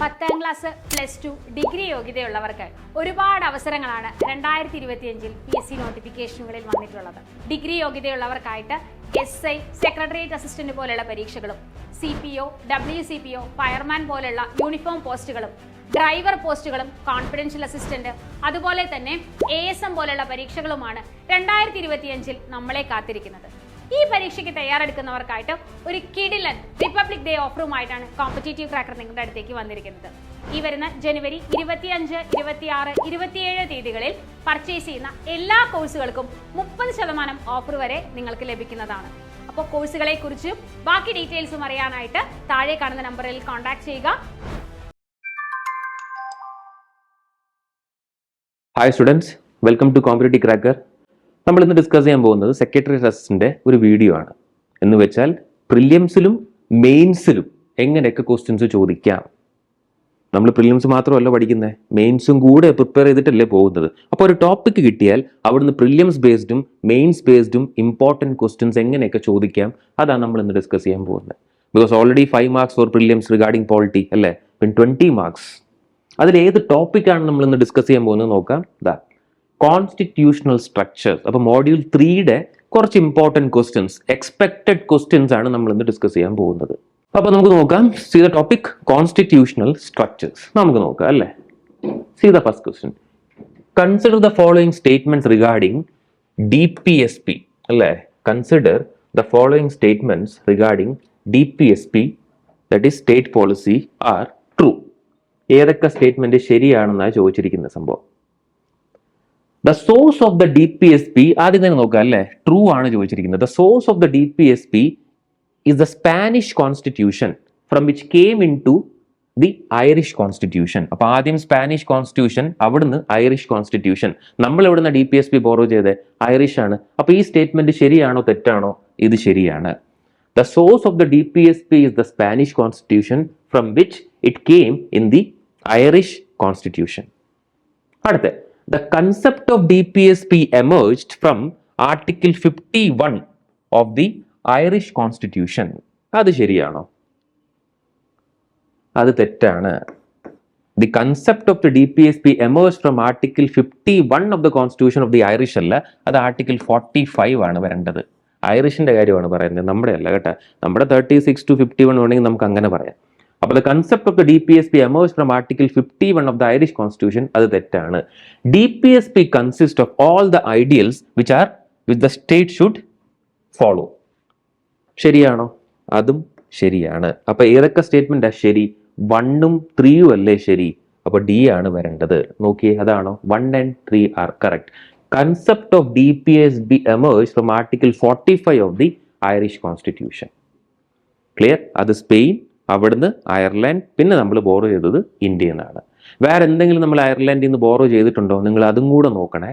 10ാം class +2 degree യോഗ്യതയുള്ളവർക്ക് ഒരുപാട് അവസരങ്ങളാണ് 2025 PSC നോട്ടിഫിക്കേഷനുകളിൽ വന്നിട്ടുള്ളത്. ഡിഗ്രി യോഗ്യതയുള്ളവർക്കായിട്ട് SI, സെക്രട്ടേറിയറ്റ് അസിസ്റ്റന്റ് പോലുള്ള പരീക്ഷകളും, CPO, WCPO, ഫയർമാൻ പോലുള്ള യൂണിഫോം പോസ്റ്റുകളും, ഡ്രൈവർ പോസ്റ്റുകളും, കോൺഫിഡൻഷ്യൽ അസിസ്റ്റന്റ്, അതുപോലെ തന്നെ ASM പോലുള്ള പരീക്ഷകളുമാണ് 2025 നമ്മളെ കാത്തിരിക്കുന്നത്. ഈ പരീക്ഷയ്ക്ക് തയ്യാറെടുക്കുന്നവർക്കായിട്ട് ഒരു കിടിലൻ റിപ്പബ്ലിക് ഡേ ഓഫറുമായിട്ടാണ് കോമ്പറ്റേറ്റീവ് ക്രാക്കർ നിങ്ങളുടെ അടുത്തേക്ക് വന്നിരിക്കുന്നത്. ഈ വരുന്ന ജനുവരി 25, 26, 27 തീയതികളിൽ പർച്ചേസ് ചെയ്യുന്ന എല്ലാ കോഴ്സുകൾക്കും 30% ഓഫർ വരെ നിങ്ങൾക്ക് ലഭിക്കുന്നതാണ്. അപ്പോൾ കോഴ്സുകളെ കുറിച്ചും ബാക്കി ഡീറ്റെയിൽസും അറിയാനായിട്ട് താഴെ കാണുന്ന നമ്പറിൽ കോൺടാക്ട് ചെയ്യുക. Hi students, welcome to competitive cracker. നമ്മൾ ഇന്ന് ഡിസ്കസ് ചെയ്യാൻ പോകുന്നത് സെക്രട്ടേറിയറ്റ് അസിസ്റ്റന്റ് ഒരു വീഡിയോ ആണ്. എന്ന് വെച്ചാൽ പ്രിലിംസിലും മെയിൻസിലും എങ്ങനെയൊക്കെ ക്വസ്റ്റ്യൻസ് ചോദിക്കാം. നമ്മൾ പ്രിലിംസ് മാത്രമല്ല പഠിക്കുന്നത്, മെയിൻസും കൂടെ പ്രിപ്പയർ ചെയ്തിട്ടല്ലേ പോകുന്നത്. അപ്പോൾ ഒരു ടോപ്പിക് കിട്ടിയാൽ അവിടുന്ന് പ്രിലിംസ് ബേസ്ഡും മെയിൻസ് ബേസ്ഡും ഇമ്പോർട്ടൻറ്റ് ക്വസ്റ്റ്യൻസ് എങ്ങനെയൊക്കെ ചോദിക്കാം, അതാണ് നമ്മൾ ഇന്ന് ഡിസ്കസ് ചെയ്യാൻ പോകുന്നത്. Because already 5 marks for prelims regarding polity അല്ലേ, പിന്നെ 20 മാർക്സ്. അതിൽ ഏത് ടോപ്പിക്കാണ് നമ്മൾ ഇന്ന് ഡിസ്കസ് ചെയ്യാൻ പോകുന്നത് നോക്കാം. Constitutional structures. അപ്പോൾ മോഡ്യൂൾ 3യുടെ കുറച്ച് ഇമ്പോർട്ടൻറ്റ് ക്വസ്റ്റ്യൻസ്, എക്സ്പെക്റ്റഡ് ക്വസ്റ്റ്യൻസ് ആണ് നമ്മൾ ഇന്ന് ഡിസ്കസ് ചെയ്യാൻ പോകുന്നത്. അപ്പോൾ നമുക്ക് നോക്കാം. See the topic constitutional structures. നമുക്ക് നോക്കാം അല്ലേ. See the first question. Consider the following statements regarding DPSP അല്ലേ. Consider the following statements regarding DPSP, that is state policy, are true. ഏതൊക്കെ സ്റ്റേറ്റ്മെന്റ് ശരിയാണെന്നാണ് ചോദിച്ചിരിക്കുന്ന സംഭവം. The source of the DPSP ആദ്യം തന്നെ നോക്കാം അല്ലേ. ട്രൂ ആണ് ചോദിച്ചിരിക്കുന്നത്. The source of the DPSP is the Spanish Constitution from which came into the Irish Constitution. അപ്പോൾ ആദ്യം സ്പാനിഷ് കോൺസ്റ്റിറ്റ്യൂഷൻ, അവിടുന്ന് ഐറിഷ് കോൺസ്റ്റിറ്റ്യൂഷൻ. നമ്മൾ എവിടുന്ന DPSP ബോറോ ചെയ്തത്? ഐറിഷ് ആണ്. അപ്പോൾ ഈ സ്റ്റേറ്റ്മെന്റ് ശരിയാണോ തെറ്റാണോ? ഇത് ശരിയാണ്. The source of the DPSP is the Spanish Constitution from which it came in the Irish Constitution. അടുത്ത, the concept of DPSP emerged from Article 51 of the Irish Constitution. അത് ശരിയാണോ? അത് തെറ്റാണ്. The concept of the DPSP emerged from Article 51 of the Constitution of the Irish അല്ല, അത് Article 45 ആണ് വരേണ്ടത്. ഐറിഷിന്റെ കാര്യമാണ് പറയുന്നത്, നമ്മുടെ അല്ല കേട്ടോ. നമ്മുടെ 36 to 51 വേണമെങ്കിൽ നമുക്ക് അങ്ങനെ പറയാം. അപ്പോൾ the concept of the DPSP emerged from Article 51 of the Irish Constitution, അത് തെറ്റാണ്. DPSP consists of all the ideals which the state should follow. ശരിയാണോ? അതും ശരിയാണ്. അപ്പൊ ഏതൊക്കെ സ്റ്റേറ്റ്മെന്റാ ശരി? 1ഉം 3ഉം അല്ലേ ശരി? അപ്പൊ D ആണ് വരേണ്ടത്. നോക്കിയേ, അതാണോ? 1 and 3 are correct. Concept of DPSP emerged from Article 45 of the Irish Constitution. Clear? അത് സ്പെയിൻ, അവിടുന്ന് അയർലാൻഡ്, പിന്നെ നമ്മൾ ബോറോ ചെയ്തത് ഇന്ത്യയിൽ നിന്നാണ്. വേറെ എന്തെങ്കിലും നമ്മൾ അയർലാൻഡിൽ നിന്ന് ബോറോ ചെയ്തിട്ടുണ്ടോ? നിങ്ങൾ അതും കൂടെ നോക്കണേ.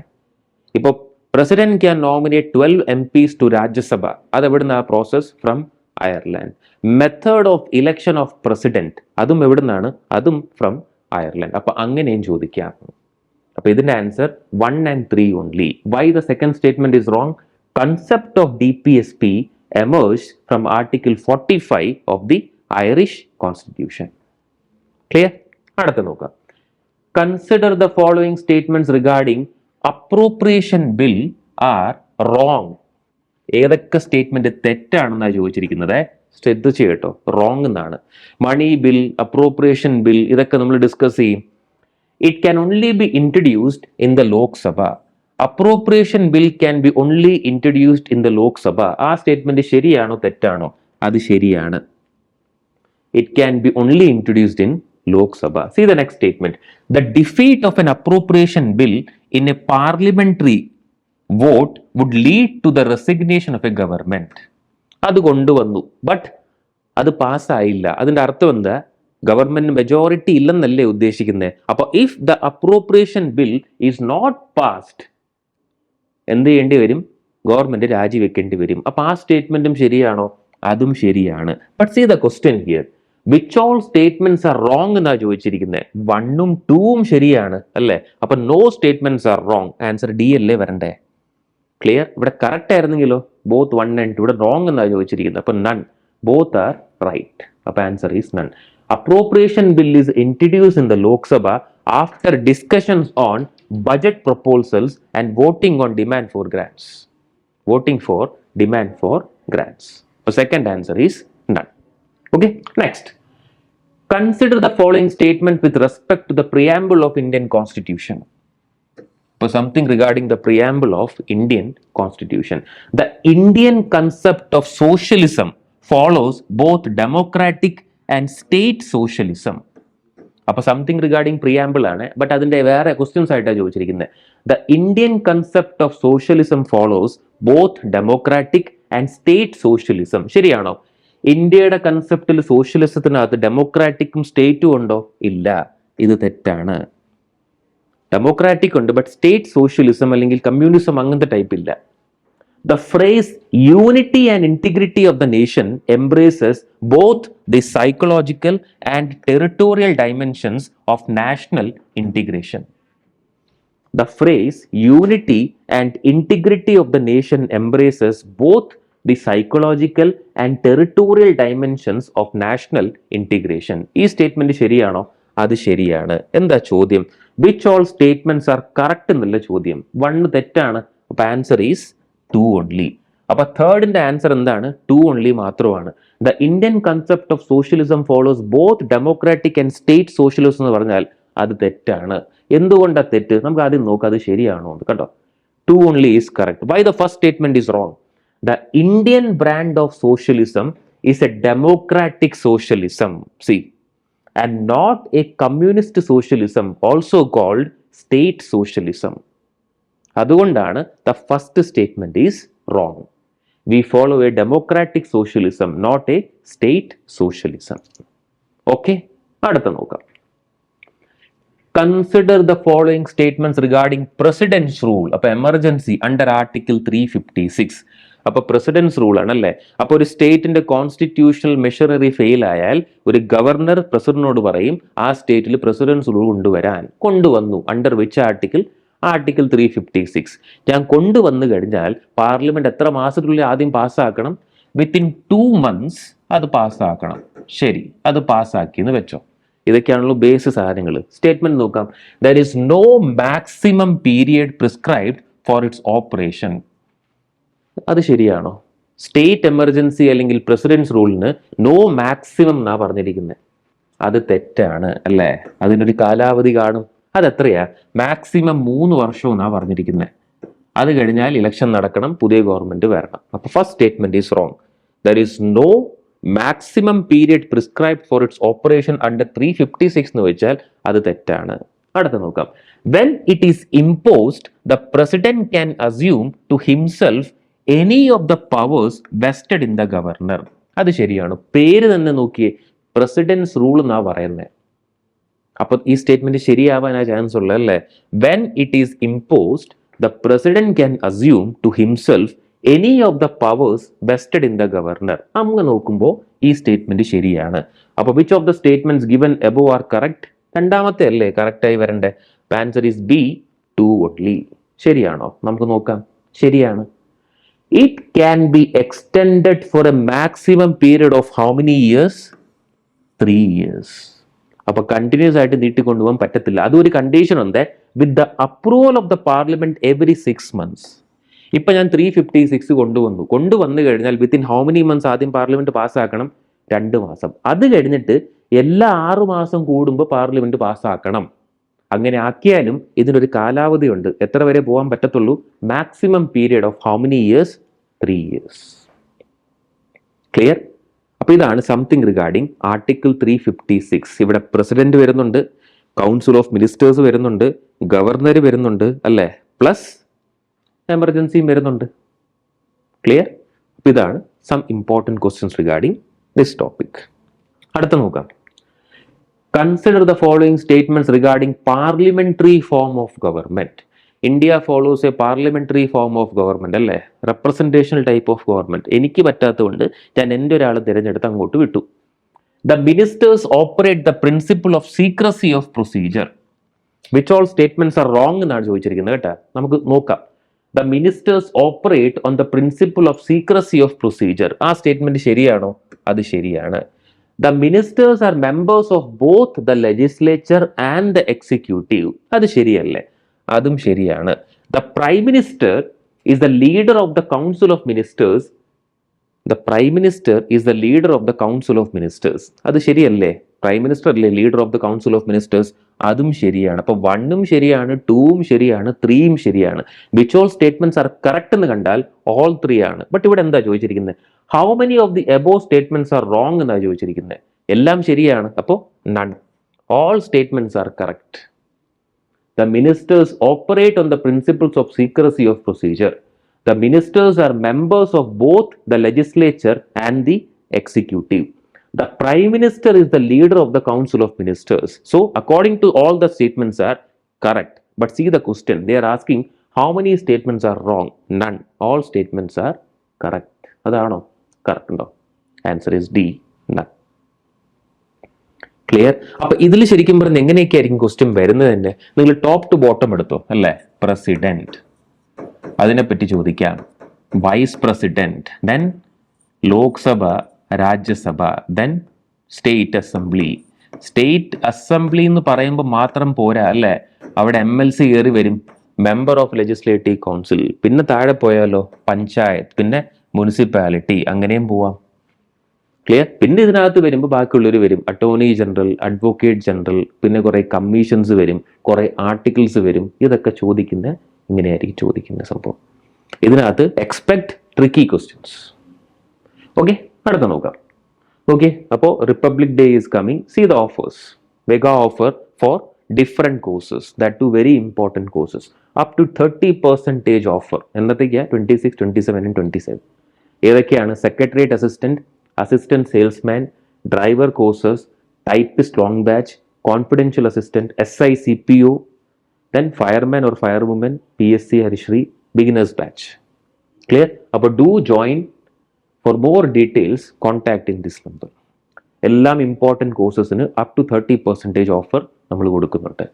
ഇപ്പോൾ president can nominate 12 MPs to Rajya Sabha. അത് എവിടുന്ന process? From Ireland. Method of election of president, അതും എവിടുന്നാണ്? അതും ഫ്രം അയർലാൻഡ്. അപ്പൊ അങ്ങനെയും ചോദിക്കാം. അപ്പൊ ഇതിന്റെ answer 1 and 3 only. Why the second statement is wrong? Concept of DPSP emerged from Article 45 of the Irish Constitution. Clear? അടുത്ത നോക്കാം. Consider the following statements regarding appropriation bill are wrong. ഏതൊക്കെ statement തെറ്റാണെന്നാണ് ചോദിച്ചിരിക്കുന്നത്. ശ്രദ്ധിച്ച് കേട്ടോ, റോങ് എന്നാണ്. Money bill, appropriation bill, ഇതൊക്കെ നമ്മൾ discuss ചെയ്യും. It can only be introduced in the Lok Sabha. Appropriation bill can be only introduced in the Lok Sabha. ആ statement ശരിയാണോ തെറ്റാണോ? അത് ശരിയാണ്. It can be only introduced in Lok Sabha. See the next statement. The defeat of an appropriation bill in a parliamentary vote would lead to the resignation of a government. അത് കൊണ്ടുവന്നു, but അത് പാസ്സായില്ല. അതിന്റെ അർത്ഥം എന്താ? Government majority ഇല്ലെന്നല്ലേ ഉദ്ദേശിക്കുന്നത്. അപ്പൊ if the appropriation bill is not passed, എന്ത് ചെയ്യേണ്ടി വരും? ഗവൺമെന്റ് രാജിവെക്കേണ്ടി വരും. അപ്പൊ ആ സ്റ്റേറ്റ്മെന്റും ശരിയാണോ? അതും ശരിയാണ്. But see the question here, which all statements are wrong എന്നാ ചോദിച്ചിരിക്കുന്നത്. 1ഉം 2ഉം ശരിയാണ് അല്ലേ. അപ്പൊ no statements are wrong. Answer D അല്ലേ വരണ്ടേ. ക്ലിയർ? ഇവിടെ കറക്റ്റ് ആയിരുന്നെങ്കിലോ ബോത്ത് 1 and 2. ഇവിടെ റോങ് എന്നാ ചോദിച്ചിരിക്കുന്നത്. അപ്പൊ നൺ, ബോത്ത് ആർ റൈറ്റ്. അപ്പൊ answer is none. appropriation bill is introduced in the Lok Sabha after discussions on budget proposals and voting on demand for grants. Voting for demand for grants. The second answer is none. Okay, next. Consider the following statement with respect to the preamble of Indian Constitution. For something regarding the preamble of Indian Constitution. The Indian concept of socialism follows both democratic and state socialism. അപ്പോൾ something regarding preamble ആണ്, but അതിന്റെ വേറെ questions ആയിട്ടാണ് ചോദിച്ചിരിക്കുന്നത്. The Indian concept of socialism follows both democratic and state socialism. ശരിയാണോ? ഇന്ത്യയുടെ കൺസെപ്റ്റിൽ സോഷ്യലിസത്തിനകത്ത് ഡെമോക്രാറ്റിക്കും സ്റ്റേറ്റും ഉണ്ടോ? ഇല്ല, ഇത് തെറ്റാണ്. ഡെമോക്രാറ്റിക് ഉണ്ട്, ബട്ട് സ്റ്റേറ്റ് സോഷ്യലിസം അല്ലെങ്കിൽ കമ്മ്യൂണിസം അങ്ങനത്തെ ടൈപ്പ് ഇല്ല. The phrase unity and integrity of the nation embraces both the psychological and territorial dimensions of national integration. The phrase unity and integrity of the nation embraces both the psychological and territorial dimensions of national integration. ഈ statement ശരിയാണോ? അത് ശരിയാണ്. എന്താ ചോദ്യം? Which all statements are correct എന്നുള്ള ചോദ്യം. 1 തെറ്റാണ്. അപ്പോൾ ആൻസർ ഈസ് 2 only. അപ്പൊ തേർഡിന്റെ ആൻസർ എന്താണ്? 2 only മാത്രമാണ്. The Indian concept of socialism follows both democratic and state socialism എന്ന് പറഞ്ഞാൽ അത് തെറ്റാണ്. എന്തുകൊണ്ടാണ് തെറ്റ്? നമുക്ക് ആദ്യം നോക്കാം അത് ശരിയാണോ എന്ന്. കണ്ടോ, 2 only is correct. Why the first statement is wrong? The Indian brand of socialism is a democratic socialism, see, and not a communist socialism, also called state socialism. അതുകൊണ്ടാണ് the first statement is wrong. We follow a democratic socialism, not a state socialism. Okay, അടുത്ത നോക്കാം. Consider the following statements regarding president's rule. അപ്പൊ emergency under article 356. അപ്പൊ precedence rule ആണല്ലേ. അപ്പൊ ഒരു സ്റ്റേറ്റിന്റെ constitutional മെഷററി fail ആയാൽ ഒരു ഗവർണർ പ്രസിഡന്റിനോട് പറയും ആ സ്റ്റേറ്റിൽ പ്രസിഡൻസ് റൂൾ കൊണ്ടുവന്നു. Under which article? ആർട്ടിക്കിൾ 356. ഞാൻ കൊണ്ടുവന്നു കഴിഞ്ഞാൽ പാർലമെന്റ് എത്ര മാസത്തിനുള്ളിൽ ആദ്യം പാസ്സാക്കണം? വിത്തിൻ 2 months അത് പാസ്സാക്കണം. ശരി, അത് പാസ്സാക്കി എന്ന് വെച്ചോ. ഇതൊക്കെയാണല്ലോ ബേസ് സാധനങ്ങൾ. സ്റ്റേറ്റ്മെന്റ് നോക്കാം. There is no maximum period prescribed for its operation. അത് ശരിയാണോ? സ്റ്റേറ്റ് എമർജൻസി അല്ലെങ്കിൽ പ്രസിഡൻസ് റൂളിന് നോ മാക്സിമം എന്നാ പറഞ്ഞിരിക്കുന്നത്. അത് തെറ്റാണ് അല്ലേ? അതിനൊരു കാലാവധി കാണും. അതെത്രയാ? മാക്സിമം 3 വർഷം എന്നാ പറഞ്ഞിരിക്കുന്നത്. അത് കഴിഞ്ഞാൽ ഇലക്ഷൻ നടക്കണം, പുതിയ ഗവൺമെന്റ് വരണം. അപ്പൊ first statement is wrong. There is no maximum period prescribed for its operation under 356 എന്ന് വെച്ചാൽ അത് തെറ്റാണ്. അടുത്ത നോക്കാം. When it is imposed the president can assume to himself any of the powers vested in the governor. അത് ശരിയാണ്. പേര് തന്നെ നോക്കിയേ, പ്രസിഡൻസ് റൂൾ എന്നാ പറയുന്നത്. അപ്പൊ ഈ സ്റ്റേറ്റ്മെന്റ് ശരിയാവാനാ ചാൻസ് ഉള്ളത് അല്ലേ? When it is imposed the president can assume to himself any of the powers vested in the governor. അങ്ങ് നോക്കുമ്പോൾ ഈ സ്റ്റേറ്റ്മെന്റ് ശരിയാണ്. അപ്പൊ which of the statements given above are correct? രണ്ടാമത്തെ അല്ലേ കറക്റ്റ് ആയി വരണ്ടേ? Answer is B, 2 only. ശരിയാണോ? നമുക്ക് നോക്കാം. ശരിയാണ്. It can be extended for a maximum period of how many years? 3 years. അപ്പൊ കണ്ടിന്യൂസ് ആയിട്ട് നീട്ടിക്കൊണ്ടുപോകാൻ പറ്റത്തില്ല. അതൊരു കണ്ടീഷൻ ഉണ്ട്, with the approval of the parliament every 6 months. ഇപ്പൊ ഞാൻ 356 കൊണ്ടുവന്നു കഴിഞ്ഞാൽ വിത്തിൻ ഹൗ മെനി മന്ത്സ് ആദ്യം പാർലമെന്റ് പാസ്സാക്കണം? 2 മാസം. അത് കഴിഞ്ഞിട്ട് എല്ലാ 6 മാസം കൂടുമ്പോൾ പാർലമെന്റ് പാസ്സാക്കണം. അങ്ങനെ ആക്കിയാലും ഇതിനൊരു കാലാവധി ഉണ്ട്. എത്ര വരെ പോകാൻ പറ്റത്തുള്ളൂ? Maximum period of how many years? 3 years. Clear? അപ്പൊ ഇതാണ് സംതിങ് റിഗാർഡിംഗ് ആർട്ടിക്കിൾ 356. ഇവിടെ പ്രസിഡന്റ് വരുന്നുണ്ട്, കൗൺസിൽ ഓഫ് മിനിസ്റ്റേഴ്സ് വരുന്നുണ്ട്, ഗവർണർ വരുന്നുണ്ട് അല്ലേ, പ്ലസ് എമർജൻസിയും വരുന്നുണ്ട്. ക്ലിയർ? അപ്പൊ ഇതാണ് some important questions regarding this topic. അടുത്ത നോക്കാം. Consider the following statements regarding parliamentary form of government. India follows a parliamentary form of government അല്ലേ, റെപ്രസെന്റേഷണൽ ടൈപ്പ് ഓഫ് ഗവൺമെന്റ്. എനിക്ക് പറ്റാത്തതുകൊണ്ട് ഞാൻ എൻ്റെ ഒരാളെ തിരഞ്ഞെടുത്ത് അങ്ങോട്ട് വിട്ടു. The ministers operate the principle of secrecy of procedure. Which all statements are wrong എന്നാണ് ചോദിച്ചിരിക്കുന്നത് കേട്ടോ. നമുക്ക് നോക്കാം. The ministers operate on the principle of secrecy of procedure. ആ സ്റ്റേറ്റ്മെന്റ് ശരിയാണോ? അത് ശരിയാണ്. The ministers are members of both the legislature and the executive. അത് ശരിയല്ലേ? അതും ശരിയാണ്. The prime minister is the leader of the council of ministers. The prime minister is the leader of the council of ministers. അത് ശരിയല്ലേ? Prime minister അല്ലേ leader of the council of ministers? അതും ശരിയാണ്. അപ്പൊ 1ഉം ശരിയാണ്, 2ഉം ശരിയാണ്, 3ഉം ശരിയാണ്. Which all statements are correct എന്ന് കണ്ടാൽ all 3 ആണ്. ബട്ട് ഇവിടെ എന്താ ചോദിച്ചിരിക്കുന്നത്? How many of the above statements are wrong എന്നാണ് ചോദിച്ചിരിക്കുന്നത്. എല്ലാം ശരിയാണ്, അപ്പോൾ none. All statements are correct. The ministers operate on the principles of secrecy of procedure. The ministers are members of both the legislature and the executive. The prime minister is the leader of the council of ministers. So, according to all the statements are correct. But see the question. They are asking how many statements are wrong? None. All statements are correct. അതാണോ? Correct ഉണ്ടോ? Answer is D, none. Clear? അപ്പൊ ഇതിൽ ശരിക്കും പറഞ്ഞ് എങ്ങനെയൊക്കെ ആയിരിക്കും question വരുന്നത് തന്നെ? നിങ്ങൾ ടോപ്പ് ടു ബോട്ടം എടുത്തോ അല്ലേ? പ്രസിഡന്റ്, അതിനെപ്പറ്റി ചോദിക്കാം. Vice president, then Lok Sabha, Rajya Sabha, then state assembly. State assembly എന്ന് പറയുമ്പോൾ മാത്രം പോരാ അല്ലേ? അവിടെ MLC കയറി വരും, മെമ്പർ ഓഫ് ലെജിസ്ലേറ്റീവ് കൗൺസിൽ. പിന്നെ താഴെ പോയാലോ പഞ്ചായത്ത്, പിന്നെ മുനിസിപ്പാലിറ്റി, അങ്ങനെയും പോവാം. ക്ലിയർ? പിന്നെ ഇതിനകത്ത് വരുമ്പോൾ ബാക്കിയുള്ളവർ വരും, അറ്റോർണി ജനറൽ, അഡ്വക്കേറ്റ് ജനറൽ, പിന്നെ കുറെ കമ്മീഷൻസ് വരും, കുറെ ആർട്ടിക്കിൾസ് വരും. ഇതൊക്കെ ചോദിക്കുന്ന ഇങ്ങനെയായിരിക്കും ചോദിക്കുന്ന സംഭവം. ഇതിനകത്ത് എക്സ്പെക്ട് ട്രിക്കി ക്വസ്റ്റ്യൻസ്. ഓക്കെ, അടുത്ത നോക്കാം. ഓക്കെ, അപ്പോൾ republic day is coming. See the offers. Mega offer for different courses, that too very important courses. Up to 30% offer. എന്നത്തേക്കാണ്? 26, 27 and 27. ഏതൊക്കെയാണ്? Secretariat assistant, assistant salesman, driver courses, typist long batch, confidential assistant, SI CPO, then fireman or firewoman, PSC Harishri, beginners batch. Clear? അപ്പോൾ do join. For more details, contact in this number. എല്ലാം important കോഴ്സസിന് up to 30% offer നമ്മൾ കൊടുക്കുന്നുണ്ട്.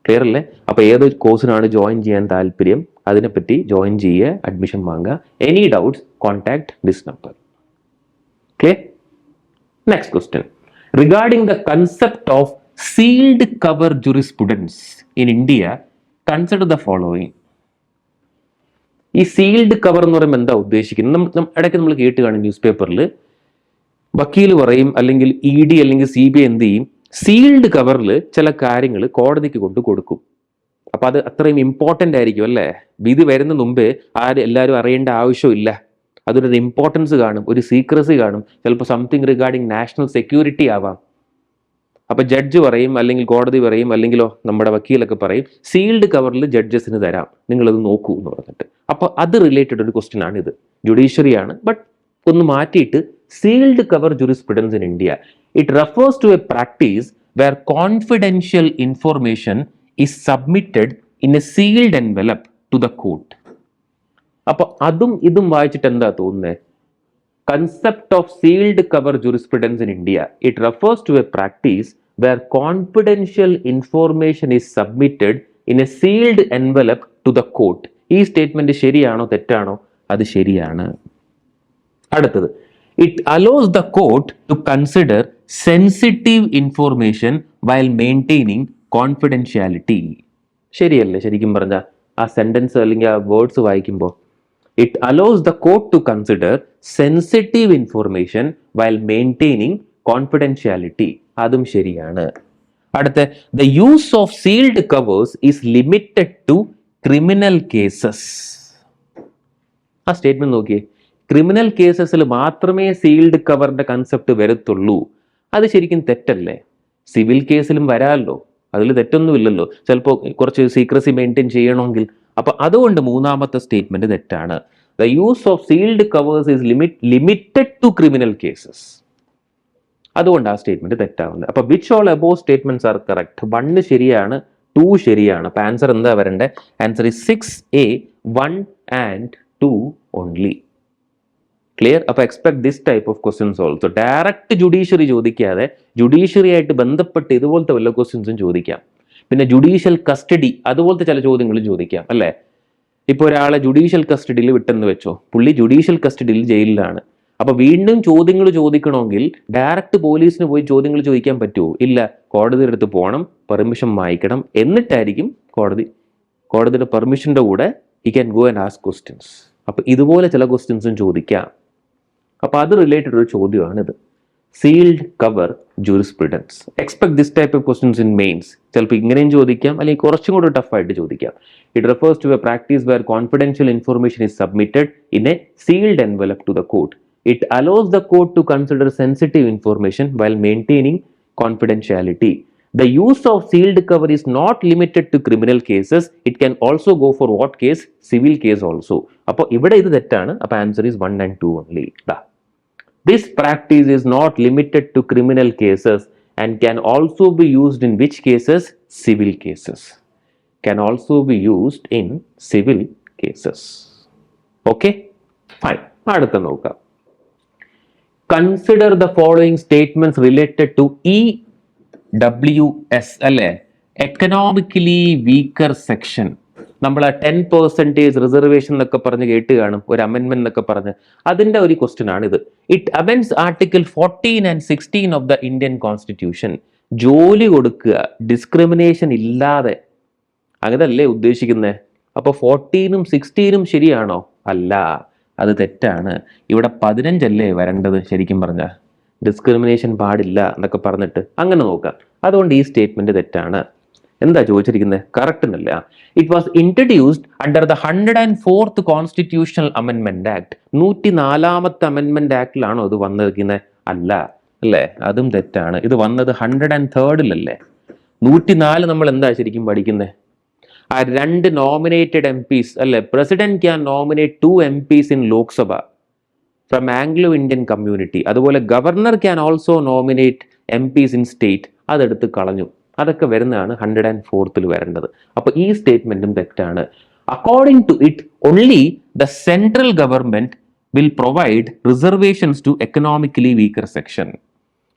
Clear അല്ലേ? അപ്പോൾ ഏത് കോഴ്സിനാണ് join ചെയ്യാൻ താല്പര്യം, അതിനെപ്പറ്റി ജോയിൻ ചെയ്യുക, അഡ്മിഷൻ വാങ്ങുക. Any doubts, contact this number. Clear? Next question. Regarding the concept of sealed cover jurisprudence in India, consider the following. ഈ സീൽഡ് കവർ എന്ന് പറയുമ്പോൾ എന്താ ഉദ്ദേശിക്കുന്നത്? ഇടയ്ക്ക് നമ്മൾ കേട്ട് കാണും ന്യൂസ് പേപ്പറിൽ, വക്കീൽ പറയും, അല്ലെങ്കിൽ ED അല്ലെങ്കിൽ CBI എന്ത് ചെയ്യും, സീൽഡ് കവറിൽ ചില കാര്യങ്ങൾ കോടതിക്ക് കൊണ്ട് കൊടുക്കും. അപ്പൊ അത് അത്രയും ഇമ്പോർട്ടൻ്റ് ആയിരിക്കും അല്ലേ? ഇത് വരുന്ന മുമ്പേ എല്ലാവരും അറിയേണ്ട ആവശ്യമില്ല. അതൊരു ഇമ്പോർട്ടൻസ് കാണും, ഒരു സീക്രസി കാണും, ചിലപ്പോൾ സംതിങ് റിഗാർഡിങ് നാഷണൽ സെക്യൂരിറ്റി ആവാം. അപ്പൊ ജഡ്ജ് പറയും, അല്ലെങ്കിൽ കോടതി പറയും, അല്ലെങ്കിലോ നമ്മുടെ വക്കീലൊക്കെ പറയും, സീൽഡ് കവറിൽ ജഡ്ജസിന് തരാം, നിങ്ങളത് നോക്കൂ എന്ന് പറഞ്ഞിട്ട്. അപ്പൊ അത് റിലേറ്റഡ് ഒരു ക്വസ്റ്റ്യൻ ആണ് ഇത്. ജുഡീഷ്യറിയാണ്, ബട്ട് ഒന്ന് മാറ്റിയിട്ട് sealed cover jurisprudence in India. It refers to a practice where confidential information is submitted in a sealed envelope to the court. അപ്പൊ അതും ഇതും വായിച്ചിട്ട് എന്താ തോന്നുന്നത്? Concept of sealed cover jurisprudence in India. It refers to a practice where confidential information is submitted in a sealed envelope to the court. ഈ statement ശരിയാണോ തെറ്റാണോ? അത് ശരിയാണ്. അടുത്തത്, it allows the court to consider sensitive information while maintaining confidentiality. ശരിയല്ലേ? ശരിക്കും പറഞ്ഞ ആ സെന്റൻസ് അല്ലെങ്കിൽ ആ വേർഡ്സ് വായിക്കുമ്പോൾ it allows the court to consider sensitive information while maintaining confidentiality. അതും ശരിയാണ്. അടുത്ത, the use of sealed covers is limited to criminal cases. ആ സ്റ്റേറ്റ്മെന്റ് നോക്കിയേ. ക്രിമിനൽ കേസസിൽ മാത്രമേ സീൽഡ് കവറിന്റെ കൺസെപ്റ്റ് വരത്തുള്ളൂ. അത് ശരിക്കും തെറ്റല്ലേ? സിവിൽ കേസിലും വരാമല്ലോ, അതിൽ തെറ്റൊന്നുമില്ലല്ലോ. ചിലപ്പോൾ കുറച്ച് സീക്രസി മെയിൻറ്റെയിൻ ചെയ്യണമെങ്കിൽ. അപ്പൊ അതുകൊണ്ട് മൂന്നാമത്തെ സ്റ്റേറ്റ്മെന്റ് തെറ്റാണ്. The use of sealed covers is limited to criminal cases. അതുകൊണ്ട് ആ സ്റ്റേറ്റ്മെന്റ് തെറ്റാവുന്നത്. അപ്പൊ which all above statements are correct? 1 ശരിയാണ്, 2 ശരിയാണ്. അപ്പൊ ആൻസർ എന്താ വരണ്ടേ? Answer is 6A, 1 and 2 only. Clear? അപ്പൊ expect this type of questions also. Direct judiciary ചോദിക്കാതെ ജുഡീഷ്യറി ആയിട്ട് ബന്ധപ്പെട്ട് ഇതുപോലത്തെ വല്ല ക്വസ്റ്റ്യൻസും ചോദിക്കാം. പിന്നെ ജുഡീഷ്യൽ കസ്റ്റഡി, അതുപോലത്തെ ചില ചോദ്യങ്ങൾ ചോദിക്കാം അല്ലേ? ഇപ്പോൾ ഒരാളെ ജുഡീഷ്യൽ കസ്റ്റഡിയിൽ വിട്ടെന്ന് വെച്ചോ, പുള്ളി ജുഡീഷ്യൽ കസ്റ്റഡിയിൽ ജയിലിലാണ്. അപ്പൊ വീണ്ടും ചോദ്യങ്ങൾ ചോദിക്കണമെങ്കിൽ ഡയറക്റ്റ് പോലീസിന് പോയി ചോദ്യങ്ങൾ ചോദിക്കാൻ പറ്റുമോ? ഇല്ല, കോടതിയുടെ അടുത്ത് പോകണം, പെർമിഷൻ വാങ്ങിക്കണം, എന്നിട്ടായിരിക്കും കോടതിയുടെ പെർമിഷന്റെ കൂടെ he can go and ask questions. അപ്പൊ ഇതുപോലെ ചില ക്വസ്റ്റ്യൻസും ചോദിക്കാം. അപ്പൊ അത് റിലേറ്റഡ് ഒരു ചോദ്യമാണിത്. Sealed cover jurisprudence. Expect this type of questions in mains. ചിലപ്പോൾ ഇങ്ങനെയും ചോദിക്കാം, അല്ലെങ്കിൽ കുറച്ചും കൂടെ ടഫായിട്ട് ചോദിക്കാം. It refers to a practice where confidential information is submitted in a sealed envelope to the court. It allows the court to consider sensitive information while maintaining confidentiality. The use of sealed cover is not limited to criminal cases. It can also go for what case? Civil case also. അപ്പോൾ ഇവിടെ ഇത് തെറ്റാണ്. അപ്പോൾ answer is 1 and 2 only. This practice is not limited to criminal cases and can also be used in which cases? Civil cases. Can also be used in civil cases. Okay? Fine. അടുത്ത നോക്കാം. Consider the following statements related to EWS, അല്ലേ? Economically weaker section. നമ്മൾ 10% reservation എന്നൊക്കെ പറഞ്ഞ് കേട്ട് കാണും, ഒരു അമെൻമെന്റ് എന്നൊക്കെ പറഞ്ഞ്. അതിന്റെ ഒരു ക്വസ്റ്റ്യൻ ആണിത്. It amends article 14 and 16 of the Indian constitution. ജോലി കൊടുക്കുക ഡിസ്ക്രിമിനേഷൻ ഇല്ലാതെ, അങ്ങനല്ലേ ഉദ്ദേശിക്കുന്നത്? അപ്പൊ 14ഉം 16ഉം ശരിയാണോ? അല്ല, അത് തെറ്റാണ്. ഇവിടെ 15 അല്ലേ വരേണ്ടത് ശരിക്കും പറഞ്ഞാൽ. ഡിസ്ക്രിമിനേഷൻ പാടില്ല എന്നൊക്കെ പറഞ്ഞിട്ട് അങ്ങനെ നോക്കാം. അതുകൊണ്ട് ഈ സ്റ്റേറ്റ്മെന്റ് തെറ്റാണ്. എന്താ ചോദിച്ചിരിക്കുന്നത്? കറക്റ്റ് എന്നല്ല. It was introduced under the 104th constitutional അമെൻമെന്റ് ആക്ട്. 104ാമത്തെ അമെൻമെന്റ് ആക്ടിലാണോ അത് വന്നിരിക്കുന്നത്? അല്ല, അല്ലേ? അതും തെറ്റാണ്. ഇത് വന്നത് 103ിലല്ലേ. 104 നമ്മൾ എന്താ ശരിക്കും പഠിക്കുന്നത്? ആ 2 നോമിനേറ്റഡ് MPs അല്ലെ? President can nominate 2 MPs in Lok Sabha from Anglo Indian community. അതുപോലെ governor can also nominate MPs in state. അതെടുത്ത് കളഞ്ഞു. അതൊക്കെ വരുന്നതാണ് 104ൽ വരേണ്ടത്. അപ്പൊ ഈ സ്റ്റേറ്റ്മെന്റും തെറ്റാണ്. According to it only the central government will provide reservations to economically weaker section.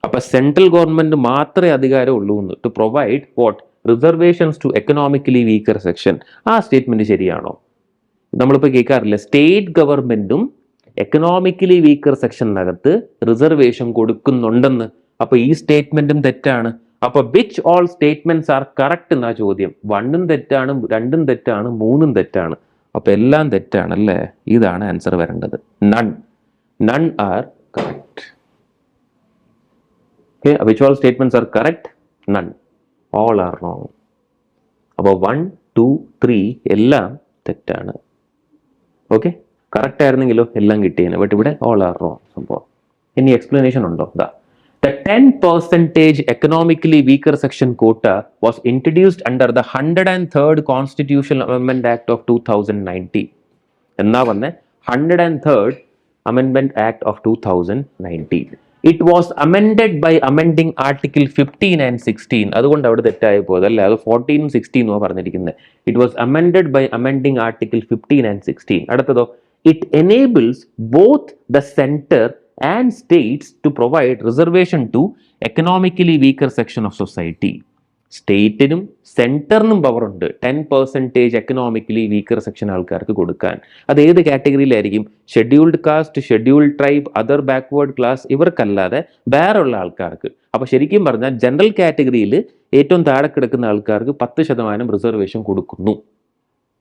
അപ്പൊ സെൻട്രൽ ഗവൺമെന്റ് മാത്രമേ അധികാരം ഉള്ളൂ to provide what? Reservations to economically weaker section. ആ സ്റ്റേറ്റ്മെന്റ് ശരിയാണോ? നമ്മളിപ്പോൾ കേൾക്കാറില്ല, സ്റ്റേറ്റ് ഗവൺമെന്റും എക്കണോമിക്കലി വീക്കർ സെക്ഷനകത്ത് റിസർവേഷൻ കൊടുക്കുന്നുണ്ടെന്ന്. അപ്പൊ ഈ സ്റ്റേറ്റ്മെന്റും തെറ്റാണ്. അപ്പൊ which all statements are correct എന്നാ ചോദ്യം. 1ഉം തെറ്റാണ്, 2ഉം തെറ്റാണ്, 3ഉം തെറ്റാണ്. അപ്പൊ എല്ലാം തെറ്റാണ് അല്ലേ? ഇതാണ് ആൻസർ വരേണ്ടത്. None are correct. Okay, which all statements are correct? None. All are wrong. അപ്പോൾ 1, 2, 3 എല്ലാം തെറ്റാണ്. ഓക്കെ, കറക്റ്റ് ആയിരുന്നെങ്കിലോ എല്ലാം കിട്ടിയേനെ. ബട്ട് ഇവിടെ all are wrong സംഭവം. ഇനി എക്സ്പ്ലനേഷൻ ഉണ്ടോ? The 10% economically weaker section quota was introduced under the 103rd Constitutional Amendment Act of 2019. എന്നാ വന്നേ? 103rd Amendment Act of 2019. It was amended by amending Article 15 and 16. അതുകൊണ്ട് അവിടെ തെറ്റായി പോയത് അല്ലേ? അത് 14ഉം 16ഉം പറഞ്ഞിരിക്കുന്നത്. It was amended by amending Article 15 and 16. അടുത്തതോ? It enables both the center and states to provide reservation to economically weaker section of society. സ്റ്റേറ്റിനും സെന്ററിനും പവറുണ്ട് 10% എക്കണോമിക്കലി വീക്കർ സെക്ഷൻ ആൾക്കാർക്ക് കൊടുക്കാൻ. അത് ഏത് കാറ്റഗറിയിലായിരിക്കും? Scheduled caste, scheduled tribe, other backward class, ഇവർക്കല്ലാതെ വേറെ ഉള്ള ആൾക്കാർക്ക്. അപ്പൊ ശരിക്കും പറഞ്ഞാൽ ജനറൽ കാറ്റഗറിയിൽ ഏറ്റവും താഴെ കിടക്കുന്ന ആൾക്കാർക്ക് 10% റിസർവേഷൻ കൊടുക്കുന്നു.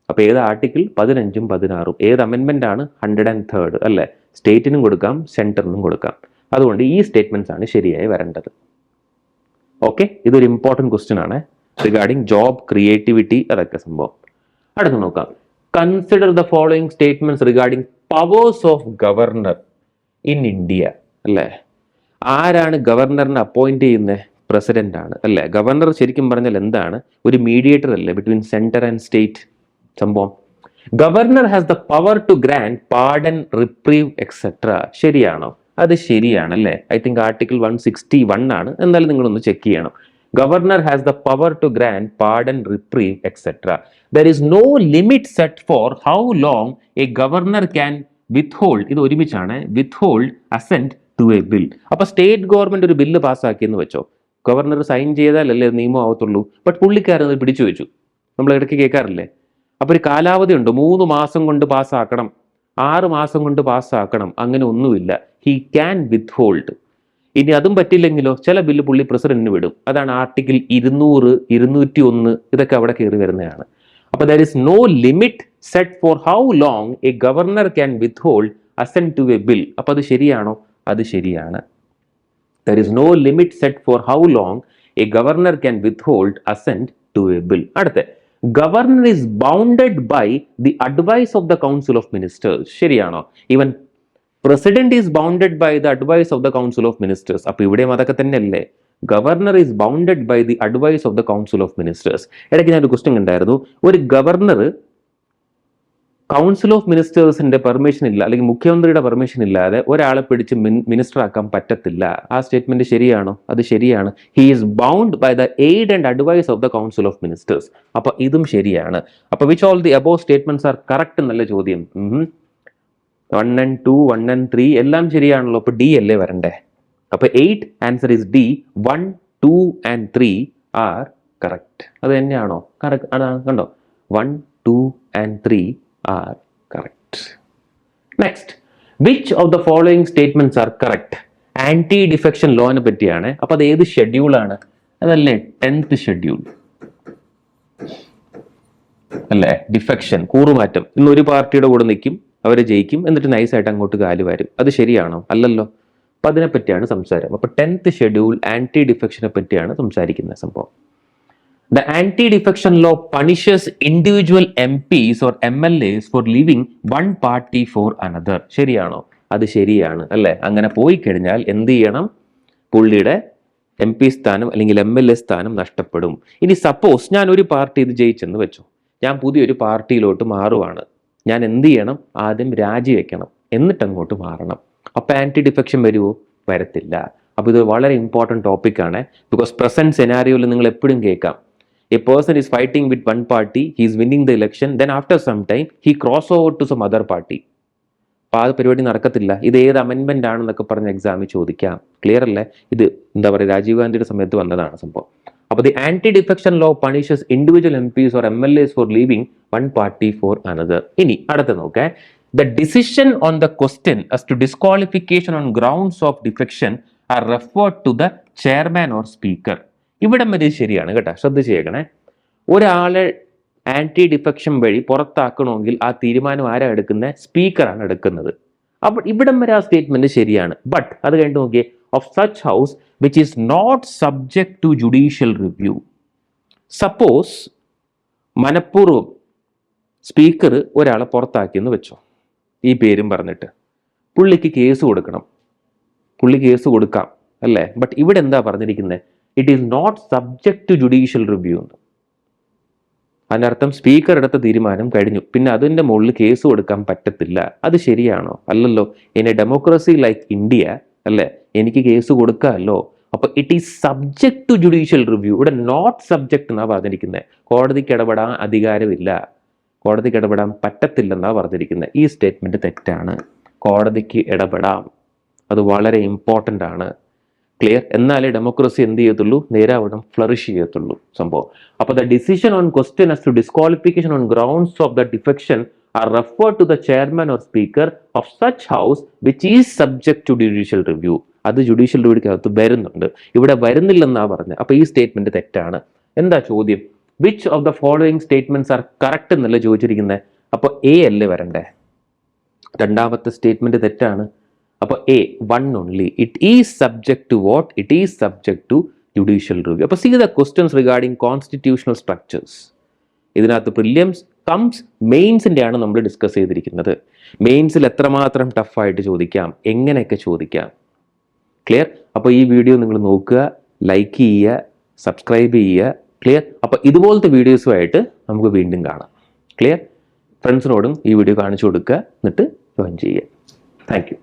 അപ്പൊ ഏത് ആർട്ടിക്കിൾ? 15ഉം 16ഉം. ഏത് അമെൻമെന്റ് ആണ്? 103rd അല്ലെ? സ്റ്റേറ്റിനും കൊടുക്കാം, സെന്ററിനും കൊടുക്കാം. അതുകൊണ്ട് ഈ സ്റ്റേറ്റ്മെന്റ്സ് ആണ് ശരിയായി വരേണ്ടത്. ഓക്കെ, ഇതൊരു ഇമ്പോർട്ടൻറ്റ് ക്വസ്റ്റ്യൻ ആണ് റിഗാർഡിങ് ജോബ്, ക്രിയേറ്റിവിറ്റി, അതൊക്കെ സംഭവം. അടുത്ത് നോക്കാം. Consider the following statements regarding powers of governor in India. അല്ലേ? ആരാണ് ഗവർണറിനെ അപ്പോയിന്റ് ചെയ്യുന്നത്? പ്രസിഡന്റ് ആണ് അല്ലേ? ഗവർണർ ശരിക്കും പറഞ്ഞാൽ എന്താണ്? ഒരു മീഡിയേറ്റർ അല്ലേ ബിറ്റ്വീൻ സെന്റർ ആൻഡ് സ്റ്റേറ്റ് സംഭവം. Governor has the power to grant pardon, reprieve etcetera. ശരിയാണോ? അത് ശരിയാണ് അല്ലേ? ഐ തിങ്ക് ആർട്ടിക്കിൾ 161 ആണ്. എന്നാലും നിങ്ങളൊന്ന് ചെക്ക് ചെയ്യണം. Governor has the power to grant pardon, reprieve etcetera. There is no limit set for how long a governor can withhold. ഇത് ഒരുമിച്ചാണ്. Withhold assent to a bill. അപ്പൊ സ്റ്റേറ്റ് ഗവൺമെന്റ് ഒരു bill പാസ്സാക്കിയെന്ന് വെച്ചോ, ഗവർണർ സൈൻ ചെയ്താലല്ലേ നിയമം ആവത്തുള്ളൂ. But പുള്ളിക്കാരത് പിടിച്ചു വെച്ചു. നമ്മൾ ഇടയ്ക്ക് കേൾക്കാറില്ലേ? അപ്പൊ ഒരു കാലാവധി ഉണ്ട്. 3 മാസം കൊണ്ട് പാസ്സാക്കണം, 6 മാസം കൊണ്ട് പാസ്സാക്കണം, അങ്ങനെ ഒന്നുമില്ല. He can withhold. ഇനി അതും പറ്റില്ലെങ്കിലോ ചില ബില്ല് പുള്ളി പ്രസിഡന്റിന് വിടും. അതാണ് ആർട്ടിക്കിൾ 200, 201 ഇതൊക്കെ അവിടെ കയറി വരുന്നതാണ്. അപ്പൊ there is no limit set for how long a governor can withhold assent to a bill. അപ്പൊ അത് ശരിയാണോ? അത് ശരിയാണ്. There is no limit set for how long a governor can withhold assent to a bill. അടുത്ത, governor is bounded by the advice of the council of ministers. ശരിയാണോ? Even president is bounded by the advice of the council of ministers. അപ്പൊ ഇവിടെയും അതൊക്കെ തന്നെയല്ലേ? Governor is bounded by the advice of the council of ministers. ഇടയ്ക്ക് ഞാനൊരു question ഉണ്ടായിരുന്നു, ഒരു governor council of മിനിസ്റ്റേഴ്സിന്റെ പെർമിഷൻ ഇല്ല, അല്ലെങ്കിൽ മുഖ്യമന്ത്രിയുടെ പെർമിഷൻ ഇല്ലാതെ ഒരാളെ പിടിച്ച് മിനിസ്റ്റർ ആക്കാൻ പറ്റത്തില്ല. ആ സ്റ്റേറ്റ്മെന്റ് ശരിയാണോ? അത് ശരിയാണ്. He is bound by the aid and advice of the council of ministers. അപ്പൊ ഇതും ശരിയാണ്. അപ്പൊ which all the above statements are correct എന്നല്ല ചോദ്യം. 1 and 2, 1 and 3 എല്ലാം ശരിയാണല്ലോ. അപ്പൊ ഡി അല്ലേ വരണ്ടേ? അപ്പൊ 8 answer is D. 1, 2 and 3 are correct. അത് തന്നെയാണോ? കറക്റ്റ് അതാണ്. കണ്ടോ, 1, 2 and 3 are correct. Next, which of the following statements are correct? Anti defection ലോനെ പറ്റിയാണ്. അപ്പൊ അത് ഏത് ഷെഡ്യൂളാണ്? അതല്ലേ 10th ഷെഡ്യൂൾ അല്ലേ? ഡിഫെക്ഷൻ, കൂറുമാറ്റം. ഇന്ന് ഒരു പാർട്ടിയുടെ കൂടെ നിൽക്കും, അവർ ജയിക്കും, എന്നിട്ട് നൈസായിട്ട് അങ്ങോട്ട് കാല് വരും. അത് ശരിയാണോ? അല്ലല്ലോ. അപ്പൊ അതിനെപ്പറ്റിയാണ് സംസാരം. അപ്പൊ 10th ഷെഡ്യൂൾ ആന്റി ഡിഫെക്ഷനെ പറ്റിയാണ് സംസാരിക്കുന്ന സംഭവം. The anti-defection law punishes individual MPs or MLAs for leaving one party for another. ശരിയാണോ? അത് ശരിയാണ് അല്ലേ? അങ്ങനെ പോയി കഴിഞ്ഞാൽ എന്ത് ചെയ്യണം? പുള്ളിയുടെ MP സ്ഥാനം അല്ലെങ്കിൽ MLA സ്ഥാനം നഷ്ടപ്പെടും. ഇനി സപ്പോസ് ഞാൻ ഒരു പാർട്ടി ഇത് ജയിച്ചെന്ന് വെച്ചു, ഞാൻ പുതിയൊരു പാർട്ടിയിലോട്ട് മാറുവാണ്. ഞാൻ എന്ത് ചെയ്യണം? ആദ്യം രാജിവെക്കണം, എന്നിട്ട് അങ്ങോട്ട് മാറണം. അപ്പൊ ആന്റി ഡിഫെക്ഷൻ വരുമോ? വരത്തില്ല. അപ്പൊ ഇത് വളരെ ഇമ്പോർട്ടൻറ്റ് ടോപ്പിക്കാണ്. ബിക്കോസ് പ്രസന്റ് സെനാരിയോയിൽ നിങ്ങൾ എപ്പോഴും കേൾക്കാം, a person is fighting with one party, he is winning the election, then after some time he cross over to some other party. അപ്പോൾ ആ പരിപാടി നടക്കത്തില്ല. ഇത് ഏത് അമെൻമെന്റ് ആണെന്നൊക്കെ പറഞ്ഞ എക്സാമിൽ ചോദിക്കാം. ക്ലിയർ അല്ലേ? ഇത് എന്താ പറയുക, രാജീവ് ഗാന്ധിയുടെ സമയത്ത് വന്നതാണ് സംഭവം. അപ്പോൾ the anti defection law punishes individual MPs or MLAs for leaving one party for another. ഇനി അടുത്ത നോക്കേ, the decision on the question as to disqualification on grounds of defection are referred to the chairman or speaker. ഇവിടം വരെ ശരിയാണ് കേട്ടോ, ശ്രദ്ധിച്ചേക്കണേ. ഒരാളെ anti defection വഴി പുറത്താക്കണമെങ്കിൽ ആ തീരുമാനം ആരാ എടുക്കുന്നത്? സ്പീക്കറാണ് എടുക്കുന്നത്. അപ്പോൾ ഇവിടം വരെ ആ സ്റ്റേറ്റ്മെന്റ് ശരിയാണ്. ബട്ട് അത് കഴിഞ്ഞിട്ട് നോക്കിയേ, of such house which is not subject to judicial review. Suppose മനഃപൂർവ്വം സ്പീക്കർ ഒരാളെ പുറത്താക്കിയെന്ന് വെച്ചോ, ഈ പേരും പറഞ്ഞിട്ട് പുള്ളിക്ക് കേസ് കൊടുക്കണം. പുള്ളി കേസ് കൊടുക്കാം അല്ലേ? ബട്ട് ഇവിടെ എന്താ പറഞ്ഞിരിക്കുന്നത്? It is not subject to judicial review എന്ന്. അതിനർത്ഥം സ്പീക്കർ എടുത്ത തീരുമാനം കഴിഞ്ഞു, പിന്നെ അതിൻ്റെ മുകളിൽ കേസ് കൊടുക്കാൻ പറ്റത്തില്ല. അത് ശരിയാണോ? അല്ലല്ലോ. In a democracy like India അല്ലേ, എനിക്ക് കേസ് കൊടുക്കാമല്ലോ. അപ്പൊ it is subject to judicial review. ഇവിടെ നോട്ട് സബ്ജക്ട് എന്നാണ് പറഞ്ഞിരിക്കുന്നത്. കോടതിക്ക് ഇടപെടാൻ അധികാരമില്ല, കോടതിക്ക് ഇടപെടാൻ പറ്റത്തില്ലെന്നാണ് പറഞ്ഞിരിക്കുന്നത്. ഈ സ്റ്റേറ്റ്മെന്റ് തെറ്റാണ്. കോടതിക്ക് ഇടപെടാം, അത് വളരെ ഇമ്പോർട്ടൻ്റ് ആണ്. ക്ലിയർ? എന്നാലേ ഡെമോക്രസി എന്ത് ചെയ്യത്തുള്ളൂ? നേരാവണ്ണം ഫ്ലറിഷ് ചെയ്യത്തുള്ളൂ സംഭവം. അപ്പോൾ the decision on question as to disqualification on grounds of the defection are referred to the chairman or speaker of such house which is subject to judicial review. അത് judicial റിവ്യൂക്കകത്ത് വരുന്നുണ്ട്, ഇവിടെ വരുന്നില്ലെന്നാണ് പറഞ്ഞത്. അപ്പോൾ ഈ സ്റ്റേറ്റ്മെന്റ് തെറ്റാണ്. എന്താ ചോദ്യം? Which of the following statements are correct എന്നല്ലേ ചോദിച്ചിരിക്കുന്നത്. അപ്പോൾ എ അല്ലേ വരണ്ടേ? രണ്ടാമത്തെ സ്റ്റേറ്റ്മെന്റ് തെറ്റാണ്. അപ്പോൾ A, 1 only. It is subject to what? It is subject to judicial review. അപ്പോൾ see the questions regarding constitutional structures. ഇതിനകത്ത് പ്രിലിംസ് കംസ് മെയിൻസിൻ്റെ ആണ് നമ്മൾ ഡിസ്കസ് ചെയ്തിരിക്കുന്നത്. മെയിൻസിൽ എത്രമാത്രം ടഫായിട്ട് ചോദിക്കാം, എങ്ങനെയൊക്കെ ചോദിക്കാം. ക്ലിയർ? അപ്പോൾ ഈ വീഡിയോ നിങ്ങൾ നോക്കുക, ലൈക്ക് ചെയ്യുക, സബ്സ്ക്രൈബ് ചെയ്യുക. ക്ലിയർ? അപ്പോൾ ഇതുപോലത്തെ വീഡിയോസുമായിട്ട് നമുക്ക് വീണ്ടും കാണാം. ക്ലിയർ? ഫ്രണ്ട്സിനോടും ഈ വീഡിയോ കാണിച്ചു കൊടുക്കുക, എന്നിട്ട് ജോയിൻ ചെയ്യുക. Thank you.